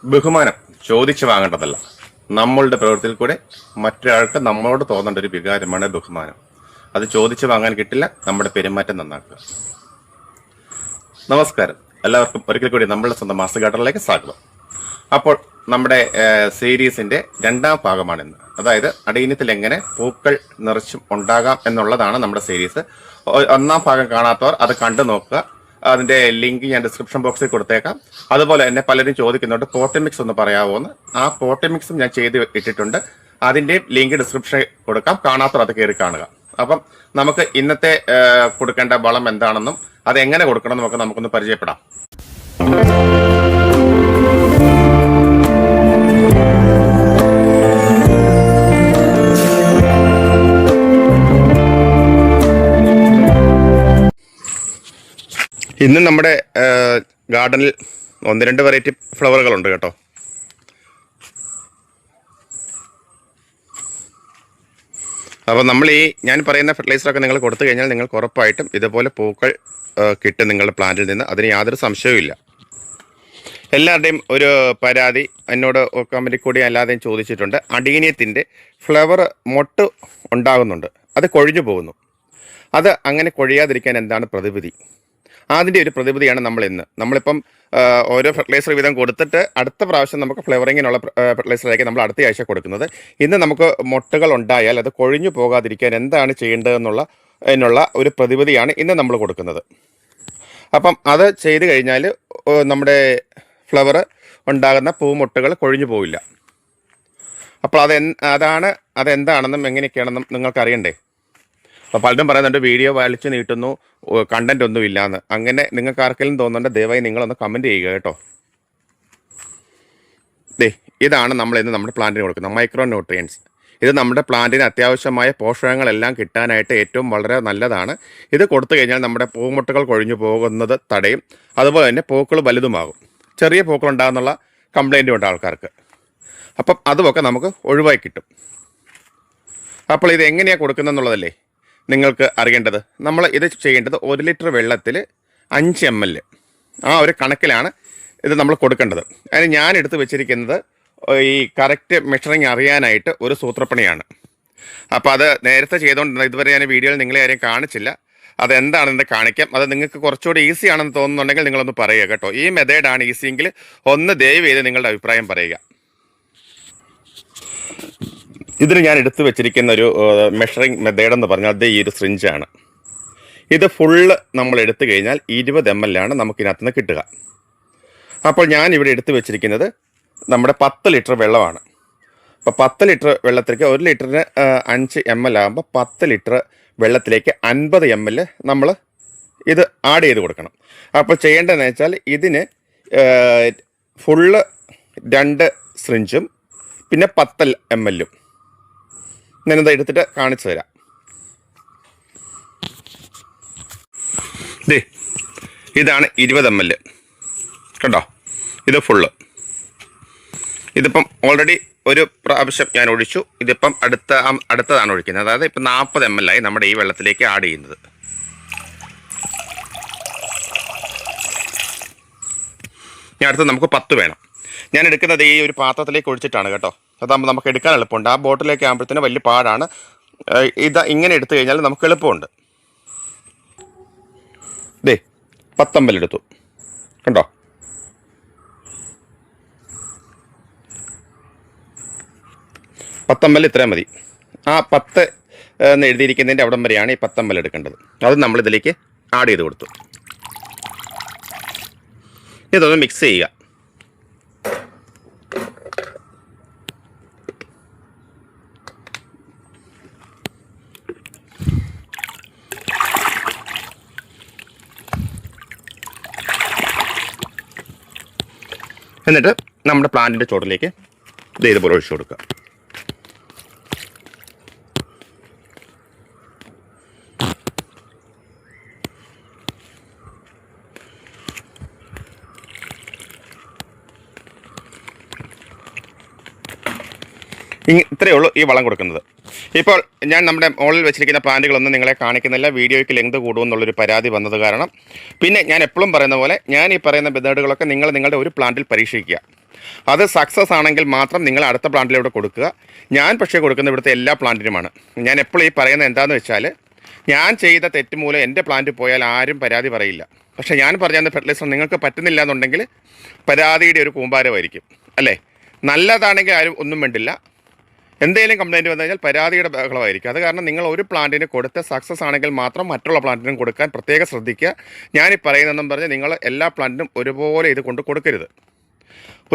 ബഹുമാനം ചോദിച്ചു വാങ്ങേണ്ടതല്ല, നമ്മളുടെ പ്രവൃത്തിയിൽ കൂടെ മറ്റൊരാൾക്ക് നമ്മളോട് തോന്നേണ്ട ഒരു വികാരമാണ് ബഹുമാനം. അത് ചോദിച്ചു വാങ്ങാൻ കിട്ടില്ല. നമ്മുടെ പെരുമാറ്റം നന്നാക്കുക. നമസ്കാരം, എല്ലാവർക്കും ഒരിക്കൽ കൂടി നമ്മളുടെ സ്വന്തം മാസ്റ്റർ ഗാർഡനിലേക്ക് സ്വാഗതം. അപ്പോൾ നമ്മുടെ സീരീസിന്റെ രണ്ടാം ഭാഗമാണിന്ന്. അതായത് അടിയിനത്തിൽ എങ്ങനെ പൂക്കൾ നിറച്ചും ഉണ്ടാകാം എന്നുള്ളതാണ് നമ്മുടെ സീരീസ്. ഒന്നാം ഭാഗം കാണാത്തവർ അത് കണ്ടു നോക്കുക. അതിന്റെ ലിങ്ക് ഞാൻ ഡിസ്ക്രിപ്ഷൻ ബോക്സിൽ കൊടുത്തേക്കാം. അതുപോലെ തന്നെ പലരും ചോദിക്കുന്നുണ്ട് പോട്ടിമിക്സ് ഒന്ന് പറയാമോ എന്ന്. ആ പോട്ടിമിക്സും ഞാൻ ചെയ്ത് ഇട്ടിട്ടുണ്ട്. അതിന്റെയും ലിങ്ക് ഡിസ്ക്രിപ്ഷൻ കൊടുക്കാം. കാണാത്തവർ അത് കയറി കാണുക. അപ്പം നമുക്ക് ഇന്നത്തെ കൊടുക്കേണ്ട വളം എന്താണെന്നും അത് എങ്ങനെ കൊടുക്കണം എന്നൊക്കെ നമുക്കൊന്ന് പരിചയപ്പെടാം. ഇന്ന് നമ്മുടെ ഗാർഡനിൽ 1-2 വെറൈറ്റി ഫ്ലവറുകളുണ്ട് കേട്ടോ. അപ്പോൾ നമ്മൾ ഞാൻ പറയുന്ന ഫെർട്ടിലൈസറൊക്കെ നിങ്ങൾ കൊടുത്തു കഴിഞ്ഞാൽ നിങ്ങൾക്ക് ഉറപ്പായിട്ടും ഇതുപോലെ പൂക്കൾ കിട്ടും നിങ്ങളുടെ പ്ലാന്റിൽ നിന്ന്. അതിന് യാതൊരു സംശയവുമില്ല. എല്ലാവരുടെയും ഒരു പരാതി എന്നോട് കമൻറ്റിൽ കൂടി അല്ലാതെയും ചോദിച്ചിട്ടുണ്ട്. അടീനിയത്തിൻ്റെ ഫ്ലവർ മൊട്ട് ഉണ്ടാകുന്നുണ്ട്, അത് കൊഴിഞ്ഞു പോകുന്നു. അത് അങ്ങനെ കൊഴിയാതിരിക്കാൻ എന്താണ് പ്രതിവിധി? അതിൻ്റെ ഒരു പ്രതിവിധിയാണ് നമ്മളിപ്പം ഓരോ ഫെർട്ടിലൈസർ വീതം കൊടുത്തിട്ട് അടുത്ത പ്രാവശ്യം നമുക്ക് ഫ്ലവറിങ്ങിനുള്ള ഫെർട്ടിലൈസറായിരിക്കും നമ്മൾ അടുത്ത ആഴ്ച കൊടുക്കുന്നത്. ഇന്ന് നമുക്ക് മൊട്ടുകൾ ഉണ്ടായാൽ അത് കൊഴിഞ്ഞു പോകാതിരിക്കാൻ എന്താണ് ചെയ്യേണ്ടതെന്നുള്ള ഒരു പ്രതിവിധിയാണ് ഇന്ന് നമ്മൾ കൊടുക്കുന്നത്. അപ്പം അത് ചെയ്ത് കഴിഞ്ഞാൽ നമ്മുടെ ഫ്ലവർ ഉണ്ടാകുന്ന പൂമൊട്ടുകൾ കൊഴിഞ്ഞു പോവില്ല. അപ്പോൾ അതെന്താണെന്നും എങ്ങനെയൊക്കെയാണെന്നും നിങ്ങൾക്ക് അറിയണ്ടേ? അപ്പോൾ പലരും പറയുന്നുണ്ട് വീഡിയോ വലിച്ചു നീട്ടുന്നു, കണ്ടന്റ് ഒന്നും ഇല്ലാന്ന്. അങ്ങനെ നിങ്ങൾക്ക് ആർക്കെങ്കിലും തോന്നുന്നുണ്ട് ദയവായി നിങ്ങളൊന്ന് കമൻറ്റ് ചെയ്യുക കേട്ടോ. ഇതാണ് നമ്മൾ ഇന്ന് നമ്മുടെ പ്ലാന്റിന് കൊടുക്കുന്നത് മൈക്രോ ന്യൂട്രിയൻസ്. ഇത് നമ്മുടെ പ്ലാന്റിന് അത്യാവശ്യമായ പോഷകങ്ങളെല്ലാം കിട്ടാനായിട്ട് ഏറ്റവും വളരെ നല്ലതാണ്. ഇത് കൊടുത്തു കഴിഞ്ഞാൽ നമ്മുടെ പൂമുട്ടകൾ കൊഴിഞ്ഞു പോകുന്നത് തടയും. അതുപോലെ തന്നെ പൂക്കൾ വലുതുമാകും. ചെറിയ പൂക്കൾ ഉണ്ടാകുന്നുള്ള കംപ്ലൈൻറ്റും ഉണ്ട് ആൾക്കാർക്ക്. അപ്പം അതുമൊക്കെ നമുക്ക് ഒഴിവായി കിട്ടും. അപ്പോൾ ഇത് എങ്ങനെയാണ് കൊടുക്കുന്നതെന്നുള്ളതല്ലേ നിങ്ങൾക്ക് അറിയേണ്ടത്. നമ്മൾ ഇത് ചെയ്യേണ്ടത് 1 ലിറ്റർ വെള്ളത്തിൽ 5 ml ആ ഒരു കണക്കിലാണ് ഇത് നമ്മൾ കൊടുക്കേണ്ടത്. അതിന് ഞാൻ എടുത്ത് വെച്ചിരിക്കുന്നത് ഈ കറക്റ്റ് മെഷറിങ് അറിയാനായിട്ട് ഒരു സൂത്രപ്പണിയാണ്. അപ്പോൾ അത് നേരത്തെ ചെയ്തുകൊണ്ടിരുന്നത്, ഇതുവരെ ഞാൻ വീഡിയോയിൽ നിങ്ങളെ ആരെയും കാണിച്ചില്ല. അതെന്താണെന്ന് കാണിക്കാം. അത് നിങ്ങൾക്ക് കുറച്ചുകൂടി ഈസി ആണെന്ന് തോന്നുന്നുണ്ടെങ്കിൽ നിങ്ങളൊന്ന് പറയുക കേട്ടോ. ഈ മെത്തേഡാണ് ഈസിയെങ്കിൽ ഒന്ന് ദയവ് ചെയ്ത് നിങ്ങളുടെ അഭിപ്രായം പറയുക. ഇതിന് ഞാൻ എടുത്തു വെച്ചിരിക്കുന്ന ഒരു മെഷറിങ് മെത്തേഡ് എന്ന് പറഞ്ഞാൽ അത് ഈ ഒരു സിറിഞ്ചാണ്. ഇത് ഫുള്ള് നമ്മൾ എടുത്തു കഴിഞ്ഞാൽ 20 ml ആണ് നമുക്കിനകത്ത് നിന്ന് കിട്ടുക. അപ്പോൾ ഞാൻ ഇവിടെ എടുത്തു വെച്ചിരിക്കുന്നത് നമ്മുടെ 10 ലിറ്റർ വെള്ളമാണ്. അപ്പോൾ 10 ലിറ്റർ വെള്ളത്തിലേക്ക് 1 ലിറ്ററിന് 5 ml ആകുമ്പോൾ 10 ലിറ്റർ വെള്ളത്തിലേക്ക് 50 ml നമ്മൾ ഇത് ആഡ് ചെയ്ത് കൊടുക്കണം. അപ്പോൾ ചെയ്യേണ്ടതെന്ന് വെച്ചാൽ ഇതിന് ഫുള്ള് 2 സിറിഞ്ചും പിന്നെ 10 ml ഞാനിത് എടുത്തിട്ട് കാണിച്ചു തരാം. ഇതാണ് 20 ml കണ്ടോ, ഇത് ഫുള്ള്. ഇതിപ്പം ഓൾറെഡി ഒരു പ്രാവശ്യം ഞാൻ ഒഴിച്ചു. ഇതിപ്പം അടുത്തതാണ് ഒഴിക്കുന്നത്. അതായത് ഇപ്പം 40 ml ആയി നമ്മുടെ ഈ വെള്ളത്തിലേക്ക് ആഡ് ചെയ്യുന്നത്. ഞാൻ അടുത്ത് നമുക്ക് 10 വേണം. ഞാൻ എടുക്കുന്നത് ഈ ഒരു പാത്രത്തിലേക്ക് ഒഴിച്ചിട്ടാണ് കേട്ടോ. അതാകുമ്പോൾ നമുക്ക് എടുക്കാൻ എളുപ്പമുണ്ട്. ആ ബോട്ടിലേക്ക് ആകുമ്പോഴത്തേന് വലിയ പാടാണ്. ഇങ്ങനെ എടുത്തു കഴിഞ്ഞാൽ നമുക്ക് എളുപ്പമുണ്ട്. 10 ml എടുത്തു കണ്ടോ. $10 ml ഇത്രയും മതി. ആ 10 എന്ന് എഴുതിയിരിക്കുന്നതിൻ്റെ അവിടം വരെയാണ് ഈ 10 ml എടുക്കേണ്ടത്. അത് നമ്മളിതിലേക്ക് ആഡ് ചെയ്ത് കൊടുത്തു. ഇതൊന്ന് മിക്സ് ചെയ്യുക. എന്നിട്ട് നമ്മുടെ പ്ലാന്റിൻ്റെ ചോട്ടിലേക്ക് ഇതുപോലെ ഒഴിച്ചു കൊടുക്കുക. ഇത്രയേ ഉള്ളൂ ഈ വളം കൊടുക്കുന്നത്. ഇപ്പോൾ ഞാൻ നമ്മുടെ മുകളിൽ വെച്ചിരിക്കുന്ന പ്ലാന്റുകളൊന്നും നിങ്ങളെ കാണിക്കുന്നില്ല, വീഡിയോയ്ക്ക് ലെങ്ത് കൂടുമെന്നുള്ളൊരു പരാതി വന്നത് കാരണം. പിന്നെ ഞാൻ എപ്പോഴും പറയുന്ന പോലെ ഞാൻ ഈ പറയുന്ന മെത്തേഡുകളൊക്കെ നിങ്ങളുടെ ഒരു പ്ലാന്റിൽ പരീക്ഷിക്കുക. അത് സക്സസ് ആണെങ്കിൽ മാത്രം നിങ്ങൾ അടുത്ത പ്ലാന്റിലൂടെ കൊടുക്കുക. ഞാൻ പക്ഷേ കൊടുക്കുന്ന ഇവിടുത്തെ എല്ലാ പ്ലാന്റിനുമാണ്. ഞാൻ എപ്പോഴും ഈ പറയുന്നത് എന്താണെന്ന് വെച്ചാൽ, ഞാൻ ചെയ്ത തെറ്റ് മൂലം എൻ്റെ പ്ലാന്റ് പോയാൽ ആരും പരാതി പറയില്ല. പക്ഷേ ഞാൻ പറഞ്ഞ ഫെർട്ടിലൈസർ നിങ്ങൾക്ക് പറ്റുന്നില്ല എന്നുണ്ടെങ്കിൽ പരാതിയുടെ ഒരു കൂമ്പാരമായിരിക്കും, അല്ലേ? നല്ലതാണെങ്കിൽ ആരും ഒന്നും വേണ്ടില്ല. എന്തെങ്കിലും കംപ്ലയിൻറ്റ് വന്നു കഴിഞ്ഞാൽ പരാതിയുടെ ബഹളമായിരിക്കും. അത് കാരണം നിങ്ങൾ ഒരു പ്ലാന്റിന് കൊടുത്ത് സക്സസ് ആണെങ്കിൽ മാത്രം മറ്റുള്ള പ്ലാന്റിനും കൊടുക്കാൻ പ്രത്യേകം ശ്രദ്ധിക്കുക. ഞാനീ പറയുന്നതെന്നും പറഞ്ഞ് നിങ്ങൾ എല്ലാ പ്ലാന്റിനും ഒരുപോലെ ഇത് കൊണ്ട് കൊടുക്കരുത്.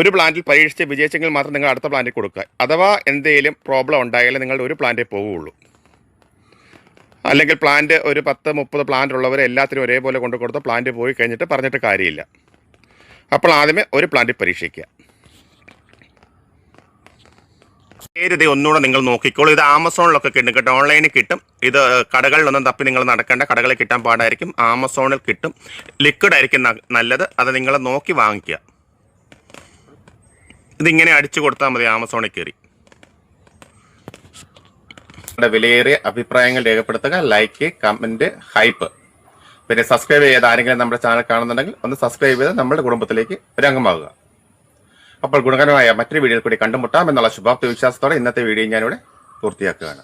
ഒരു പ്ലാന്റിൽ പരീക്ഷിച്ച് വിജയിച്ചെങ്കിൽ മാത്രം നിങ്ങൾ അടുത്ത പ്ലാന്റിൽ കൊടുക്കുക. അഥവാ എന്തെങ്കിലും പ്രോബ്ലം ഉണ്ടായാലും നിങ്ങളുടെ ഒരു പ്ലാന്റിൽ പോവുകയുള്ളൂ. അല്ലെങ്കിൽ പ്ലാന്റ് ഒരു 10-30 പ്ലാന്റ് ഉള്ളവർ എല്ലാത്തിനും ഒരേപോലെ കൊണ്ട് കൊടുത്ത് പ്ലാന്റ് പോയി കഴിഞ്ഞിട്ട് പറഞ്ഞിട്ട് കാര്യമില്ല. അപ്പോൾ ആദ്യമേ ഒരു പ്ലാന്റിൽ പരീക്ഷിക്കുക. പേര് ഒന്നുകൂടെ നിങ്ങൾ നോക്കിക്കോളൂ. ഇത് ആമസോണിലൊക്കെ കിട്ടും കേട്ടോ, ഓൺലൈനിൽ കിട്ടും. ഇത് കടകളിലൊന്നും തപ്പി നിങ്ങൾ നടക്കേണ്ട, കടകളിൽ കിട്ടാൻ പാടായിരിക്കും. ആമസോണിൽ കിട്ടും. ലിക്വിഡ് ആയിരിക്കും നല്ലത്. അത് നിങ്ങൾ നോക്കി വാങ്ങിക്കുക. ഇതിങ്ങനെ അടിച്ചു കൊടുത്താൽ മതി ആമസോണിൽ കയറി. വിലയേറിയ അഭിപ്രായങ്ങൾ രേഖപ്പെടുത്തുക. Like, comment, hype. പിന്നെ സബ്സ്ക്രൈബ് ചെയ്ത് ആരെങ്കിലും നമ്മുടെ ചാനൽ കാണുന്നുണ്ടെങ്കിൽ ഒന്ന് സബ്സ്ക്രൈബ് ചെയ്ത് നമ്മുടെ കുടുംബത്തിലേക്ക് ഒരു അംഗമാകുക. അപ്പോൾ ഗുണകരമായ മറ്റൊരു വീഡിയോയിൽ കൂടി കണ്ടുമുട്ടാം എന്നുള്ള ശുഭാപ്തി വിശ്വാസത്തോടെ ഇന്നത്തെ വീഡിയോ ഞാനിവിടെ പൂർത്തിയാക്കുകയാണ്.